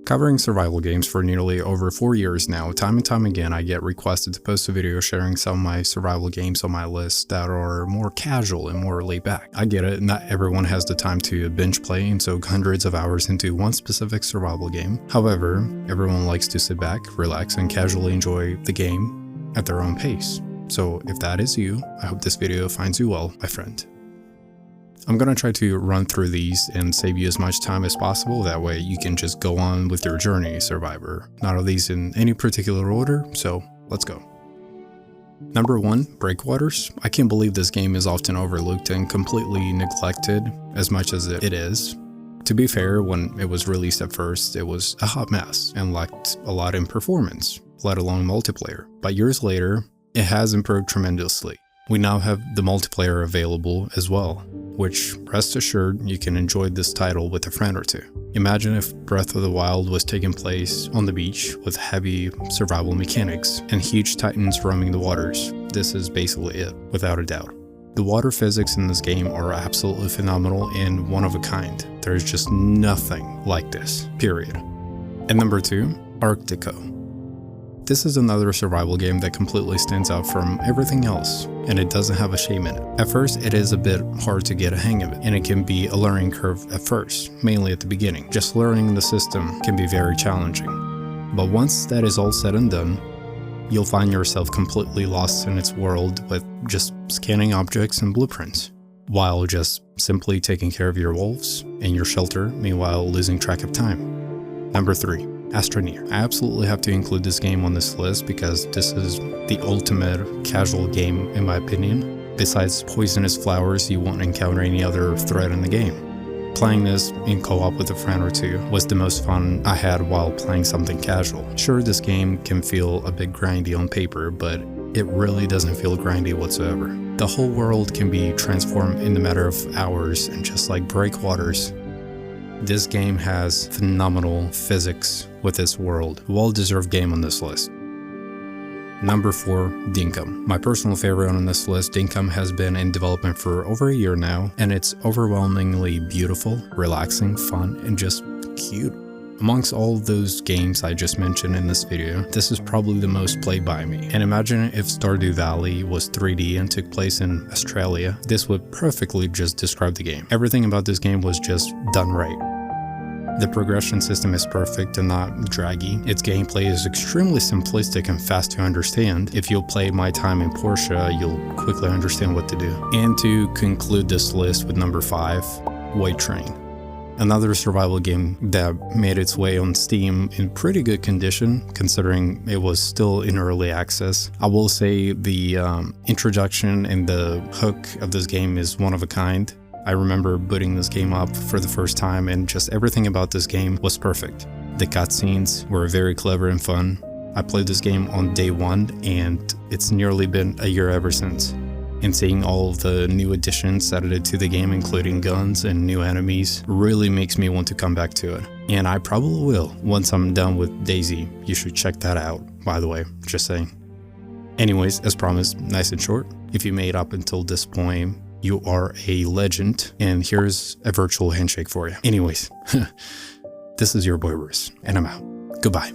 Covering survival games for nearly over 4 years now, time and time again I get requested to post a video sharing some of my survival games on my list that are more casual and more laid back. I get it, not everyone has the time to binge play and soak hundreds of hours into one specific survival game. However, everyone likes to sit back, relax, and casually enjoy the game at their own pace. So if that is you, I hope this video finds you well, my friend. I'm gonna try to run through these and save you as much time as possible, that way you can just go on with your journey, Survivor. Not all these in any particular order, so let's go. Number 1, Breakwaters. I can't believe this game is often overlooked and completely neglected as much as it is. To be fair, when it was released at first, it was a hot mess and lacked a lot in performance, let alone multiplayer. But years later, it has improved tremendously. We now have the multiplayer available as well, which, rest assured, you can enjoy this title with a friend or two. Imagine if Breath of the Wild was taking place on the beach with heavy survival mechanics and huge titans roaming the waters. This is basically it, without a doubt. The water physics in this game are absolutely phenomenal and one of a kind. There's just nothing like this, period. And number 2, Arctica. This is another survival game that completely stands out from everything else, and it doesn't have a shame in it. At first, it is a bit hard to get a hang of it, and it can be a learning curve at first, mainly at the beginning. Just learning the system can be very challenging. But once that is all said and done, you'll find yourself completely lost in its world with just scanning objects and blueprints, while just simply taking care of your wolves and your shelter, meanwhile losing track of time. Number 3. Aspyr. I absolutely have to include this game on this list because this is the ultimate casual game in my opinion. Besides poisonous flowers, you won't encounter any other threat in the game. Playing this in co-op with a friend or two was the most fun I had while playing something casual. Sure, this game can feel a bit grindy on paper, but it really doesn't feel grindy whatsoever. The whole world can be transformed in a matter of hours, and just like Breakwaters, this game has phenomenal physics with its world. Well-deserved game on this list. Number 4, Dinkum. My personal favorite on this list, Dinkum has been in development for over a year now, and it's overwhelmingly beautiful, relaxing, fun, and just cute. Amongst all those games I just mentioned in this video, this is probably the most played by me. And imagine if Stardew Valley was 3D and took place in Australia, this would perfectly just describe the game. Everything about this game was just done right. The progression system is perfect and not draggy. Its gameplay is extremely simplistic and fast to understand. If you'll play My Time in Portia, you'll quickly understand what to do. And to conclude this list with number 5, Voidtrain. Another survival game that made its way on Steam in pretty good condition, considering it was still in early access. I will say the introduction and the hook of this game is one of a kind. I remember booting this game up for the first time, and just everything about this game was perfect. The cutscenes were very clever and fun. I played this game on day 1, and it's nearly been a year ever since. And seeing all of the new additions added to the game, including guns and new enemies, really makes me want to come back to it. And I probably will once I'm done with Daisy. You should check that out, by the way, just saying. Anyways, as promised, nice and short. If you made it up until this point, you are a legend, and here's a virtual handshake for you. Anyways, this is your boy Roos, and I'm out. Goodbye.